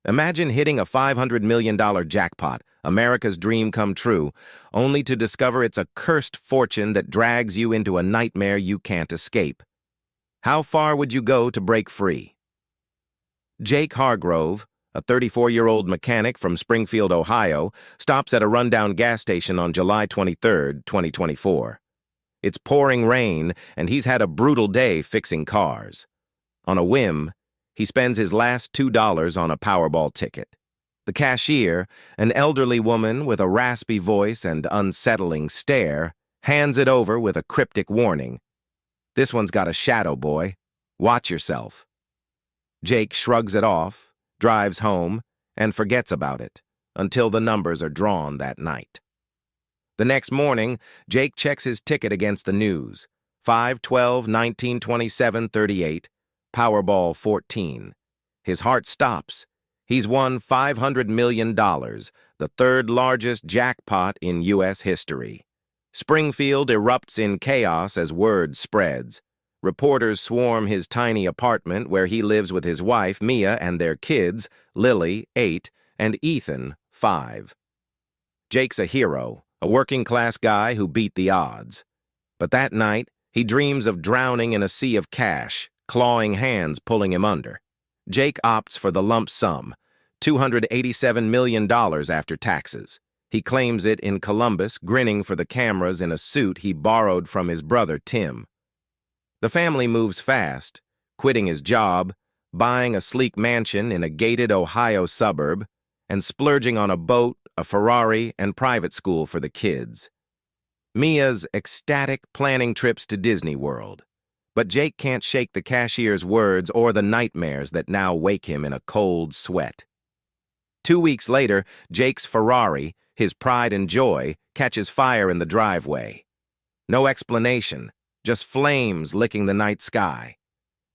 Imagine hitting a $500 million jackpot, America's dream come true, only to discover it's a cursed fortune that drags you into a nightmare you can't escape. How far would you go to break free? Jake Hargrove, a 34-year-old mechanic from Springfield, Ohio, stops at a rundown gas station on July 23, 2024. It's pouring rain, and he's had a brutal day fixing cars. On a whim, he spends his last $2 on a Powerball ticket. The cashier, an elderly woman with a raspy voice and unsettling stare, hands it over with a cryptic warning. "This one's got a shadow, boy. Watch yourself." Jake shrugs it off, drives home, and forgets about it until the numbers are drawn that night. The next morning, Jake checks his ticket against the news. 5/12/1927/38, Powerball 14. His heart stops. He's won $500 million, the third largest jackpot in U.S. history. Springfield erupts in chaos as word spreads. Reporters swarm his tiny apartment where he lives with his wife, Mia, and their kids, Lily, 8, and Ethan, 5. Jake's a hero, a working-class guy who beat the odds. But that night, he dreams of drowning in a sea of cash, clawing hands pulling him under. Jake opts for the lump sum, $287 million after taxes. He claims it in Columbus, grinning for the cameras in a suit he borrowed from his brother, Tim. The family moves fast, quitting his job, buying a sleek mansion in a gated Ohio suburb, and splurging on a boat, a Ferrari, and private school for the kids. Mia's ecstatic, planning trips to Disney World. But Jake can't shake the cashier's words or the nightmares that now wake him in a cold sweat. 2 weeks later, Jake's Ferrari, his pride and joy, catches fire in the driveway. No explanation, just flames licking the night sky.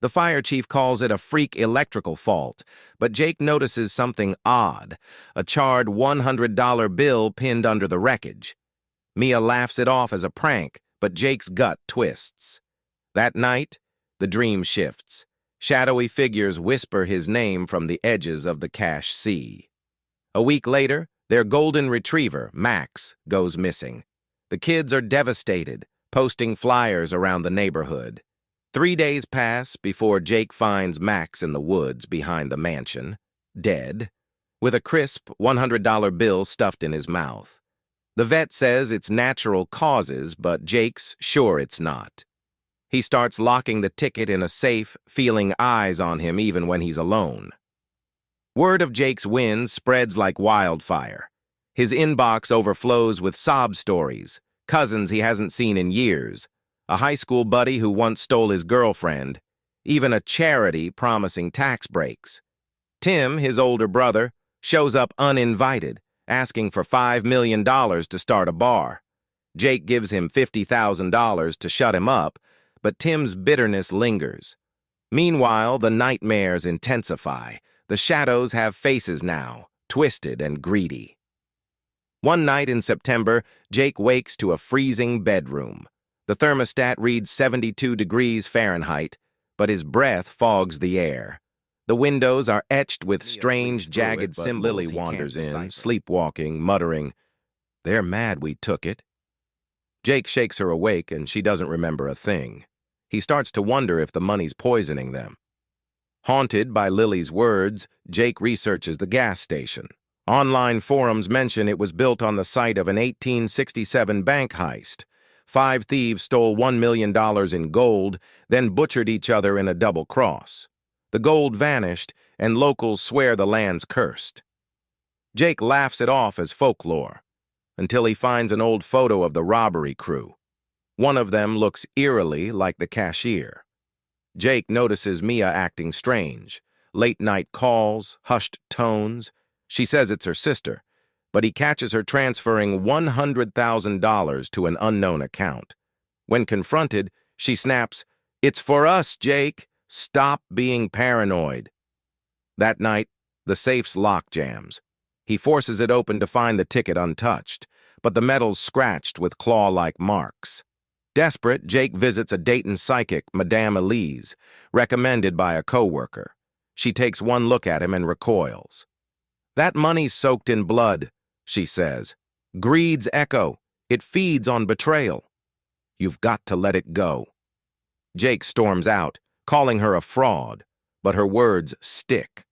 The fire chief calls it a freak electrical fault, but Jake notices something odd, a charred $100 bill pinned under the wreckage. Mia laughs it off as a prank, but Jake's gut twists. That night, the dream shifts. Shadowy figures whisper his name from the edges of the cash sea. A week later, their golden retriever, Max, goes missing. The kids are devastated, posting flyers around the neighborhood. 3 days pass before Jake finds Max in the woods behind the mansion, dead, with a crisp $100 bill stuffed in his mouth. The vet says it's natural causes, but Jake's sure it's not. He starts locking the ticket in a safe, feeling eyes on him even when he's alone. Word of Jake's win spreads like wildfire. His inbox overflows with sob stories, cousins he hasn't seen in years, a high school buddy who once stole his girlfriend, even a charity promising tax breaks. Tim, his older brother, shows up uninvited, asking for $5 million to start a bar. Jake gives him $50,000 to shut him up, but Tim's bitterness lingers. Meanwhile, the nightmares intensify. The shadows have faces now, twisted and greedy. One night in September, Jake wakes to a freezing bedroom. The thermostat reads 72 degrees Fahrenheit, but his breath fogs the air. The windows are etched with strange, jagged symbols. Lily wanders in, sleepwalking, muttering, "They're mad we took it." Jake shakes her awake, and she doesn't remember a thing. He starts to wonder if the money's poisoning them. Haunted by Lily's words, Jake researches the gas station. Online forums mention it was built on the site of an 1867 bank heist. 5 thieves stole $1 million in gold, then butchered each other in a double cross. The gold vanished, and locals swear the land's cursed. Jake laughs it off as folklore, until he finds an old photo of the robbery crew. One of them looks eerily like the cashier. Jake notices Mia acting strange. Late-night calls, hushed tones. She says it's her sister, but he catches her transferring $100,000 to an unknown account. When confronted, she snaps, "It's for us, Jake. Stop being paranoid." That night, the safe's lock jams. He forces it open to find the ticket untouched, but the metal's scratched with claw-like marks. Desperate, Jake visits a Dayton psychic, Madame Elise, recommended by a coworker. She takes one look at him and recoils. "That money's soaked in blood," she says. "Greed's echo. It feeds on betrayal. You've got to let it go." Jake storms out, calling her a fraud, but her words stick.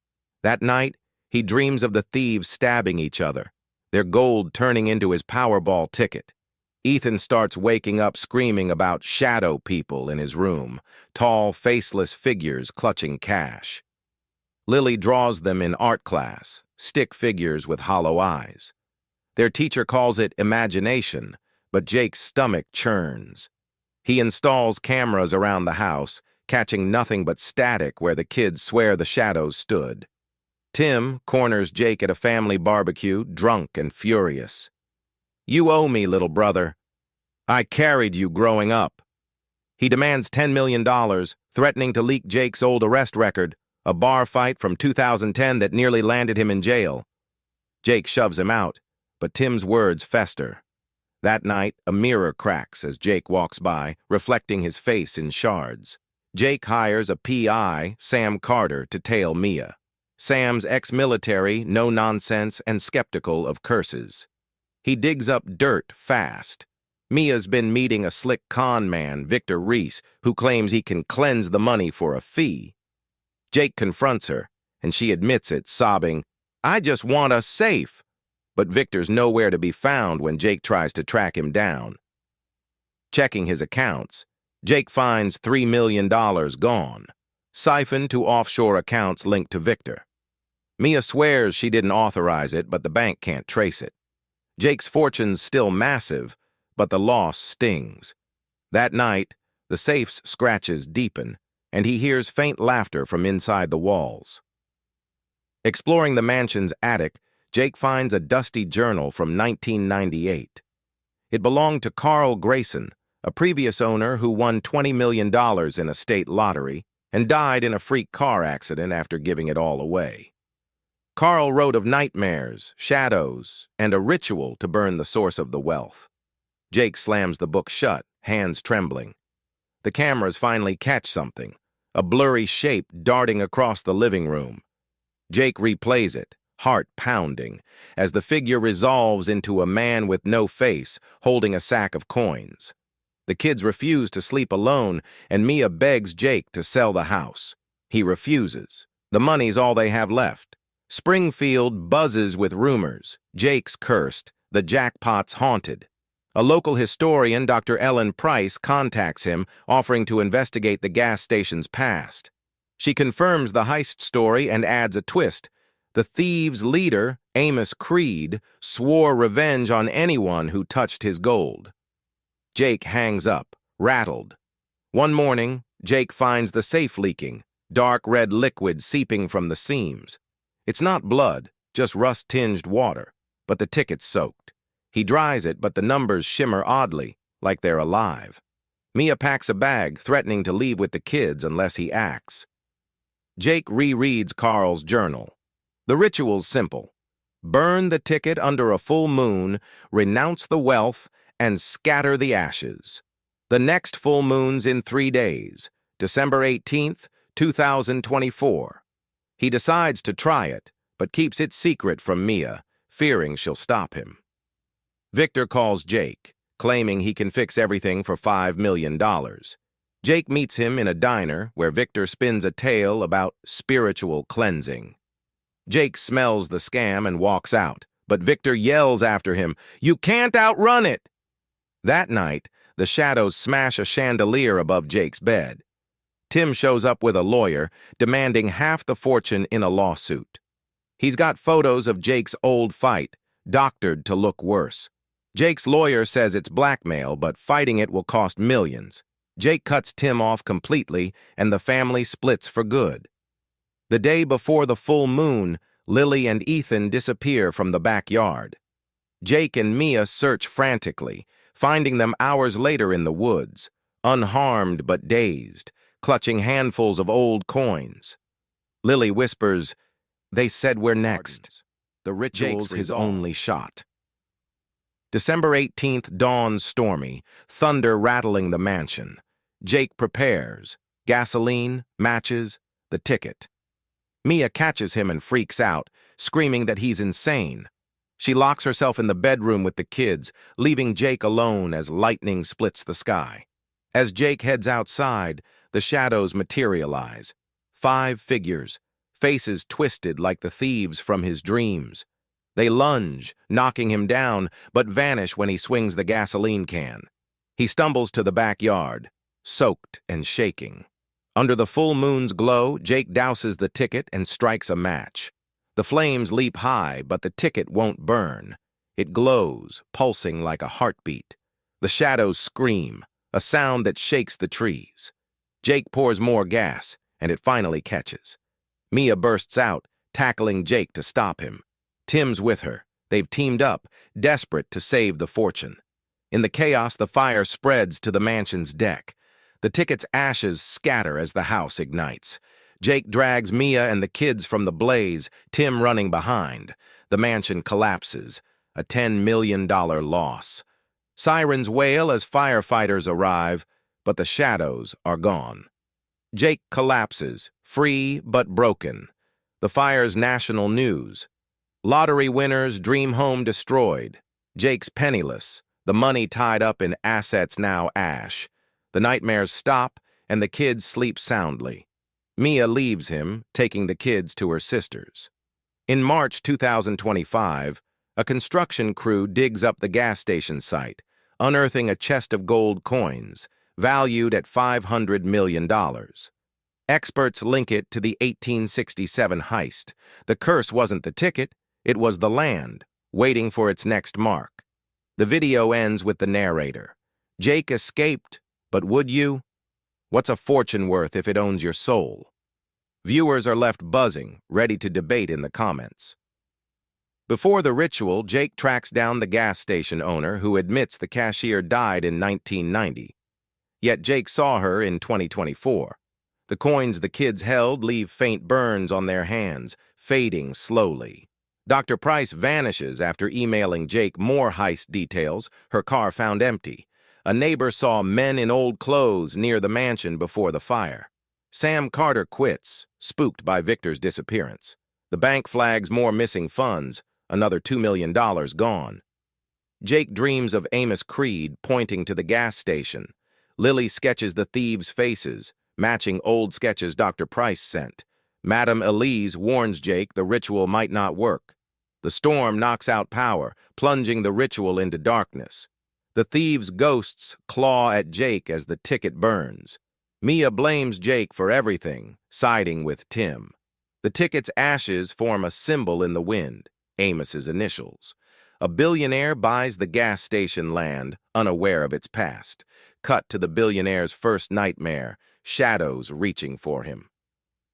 That night, he dreams of the thieves stabbing each other, their gold turning into his Powerball ticket. Ethan starts waking up screaming about shadow people in his room, tall, faceless figures clutching cash. Lily draws them in art class, stick figures with hollow eyes. Their teacher calls it imagination, but Jake's stomach churns. He installs cameras around the house, catching nothing but static where the kids swear the shadows stood. Tim corners Jake at a family barbecue, drunk and furious. "You owe me, little brother. I carried you growing up." He demands $10 million, threatening to leak Jake's old arrest record, a bar fight from 2010 that nearly landed him in jail. Jake shoves him out, but Tim's words fester. That night, a mirror cracks as Jake walks by, reflecting his face in shards. Jake hires a PI, Sam Carter, to tail Mia. Sam's ex-military, no-nonsense, and skeptical of curses. He digs up dirt fast. Mia's been meeting a slick con man, Victor Reese, who claims he can cleanse the money for a fee. Jake confronts her, and she admits it, sobbing, "I just want us safe." But Victor's nowhere to be found when Jake tries to track him down. Checking his accounts, Jake finds $3 million gone, siphoned to offshore accounts linked to Victor. Mia swears she didn't authorize it, but the bank can't trace it. Jake's fortune's still massive, but the loss stings. That night, the safe's scratches deepen, and he hears faint laughter from inside the walls. Exploring the mansion's attic, Jake finds a dusty journal from 1998. It belonged to Carl Grayson, a previous owner who won $20 million in a state lottery and died in a freak car accident after giving it all away. Carl wrote of nightmares, shadows, and a ritual to burn the source of the wealth. Jake slams the book shut, hands trembling. The cameras finally catch something, a blurry shape darting across the living room. Jake replays it, heart pounding, as the figure resolves into a man with no face, holding a sack of coins. The kids refuse to sleep alone, and Mia begs Jake to sell the house. He refuses. The money's all they have left. Springfield buzzes with rumors. Jake's cursed. The jackpot's haunted. A local historian, Dr. Ellen Price, contacts him, offering to investigate the gas station's past. She confirms the heist story and adds a twist. The thieves' leader, Amos Creed, swore revenge on anyone who touched his gold. Jake hangs up, rattled. One morning, Jake finds the safe leaking, dark red liquid seeping from the seams. It's not blood, just rust-tinged water, but the ticket's soaked. He dries it, but the numbers shimmer oddly, like they're alive. Mia packs a bag, threatening to leave with the kids unless he acts. Jake rereads Carl's journal. The ritual's simple. Burn the ticket under a full moon, renounce the wealth, and scatter the ashes. The next full moon's in 3 days, December 18th, 2024. He decides to try it, but keeps it secret from Mia, fearing she'll stop him. Victor calls Jake, claiming he can fix everything for $5 million. Jake meets him in a diner where Victor spins a tale about spiritual cleansing. Jake smells the scam and walks out, but Victor yells after him, "You can't outrun it!" That night, the shadows smash a chandelier above Jake's bed. Tim shows up with a lawyer, demanding half the fortune in a lawsuit. He's got photos of Jake's old fight, doctored to look worse. Jake's lawyer says it's blackmail, but fighting it will cost millions. Jake cuts Tim off completely, and the family splits for good. The day before the full moon, Lily and Ethan disappear from the backyard. Jake and Mia search frantically, finding them hours later in the woods, unharmed but dazed, clutching handfuls of old coins. Lily whispers, "They said we're next." The ritual's his only shot. December 18th dawns stormy, thunder rattling the mansion. Jake prepares. Gasoline, matches, the ticket. Mia catches him and freaks out, screaming that he's insane. She locks herself in the bedroom with the kids, leaving Jake alone as lightning splits the sky. As Jake heads outside, the shadows materialize. 5 figures, faces twisted like the thieves from his dreams. They lunge, knocking him down, but vanish when he swings the gasoline can. He stumbles to the backyard, soaked and shaking. Under the full moon's glow, Jake douses the ticket and strikes a match. The flames leap high, but the ticket won't burn. It glows, pulsing like a heartbeat. The shadows scream, a sound that shakes the trees. Jake pours more gas, and it finally catches. Mia bursts out, tackling Jake to stop him. Tim's with her. They've teamed up, desperate to save the fortune. In the chaos, the fire spreads to the mansion's deck. The ticket's ashes scatter as the house ignites. Jake drags Mia and the kids from the blaze, Tim running behind. The mansion collapses, a $10 million loss. Sirens wail as firefighters arrive, but the shadows are gone. Jake collapses, free but broken. The fire's national news. Lottery winners' dream home destroyed. Jake's penniless, the money tied up in assets now ash. The nightmares stop, and the kids sleep soundly. Mia leaves him, taking the kids to her sisters. In March 2025, a construction crew digs up the gas station site, unearthing a chest of gold coins, valued at $500 million. Experts link it to the 1867 heist. The curse wasn't the ticket, it was the land, waiting for its next mark. The video ends with the narrator. Jake escaped, but would you? What's a fortune worth if it owns your soul? Viewers are left buzzing, ready to debate in the comments. Before the ritual, Jake tracks down the gas station owner who admits the cashier died in 1990. Yet Jake saw her in 2024. The coins the kids held leave faint burns on their hands, fading slowly. Dr. Price vanishes after emailing Jake more heist details, her car found empty. A neighbor saw men in old clothes near the mansion before the fire. Sam Carter quits, spooked by Victor's disappearance. The bank flags more missing funds, another $2 million gone. Jake dreams of Amos Creed pointing to the gas station. Lily sketches the thieves' faces, matching old sketches Dr. Price sent. Madame Elise warns Jake the ritual might not work. The storm knocks out power, plunging the ritual into darkness. The thieves' ghosts claw at Jake as the ticket burns. Mia blames Jake for everything, siding with Tim. The ticket's ashes form a symbol in the wind, Amos's initials. A billionaire buys the gas station land, unaware of its past. Cut to the billionaire's first nightmare, shadows reaching for him.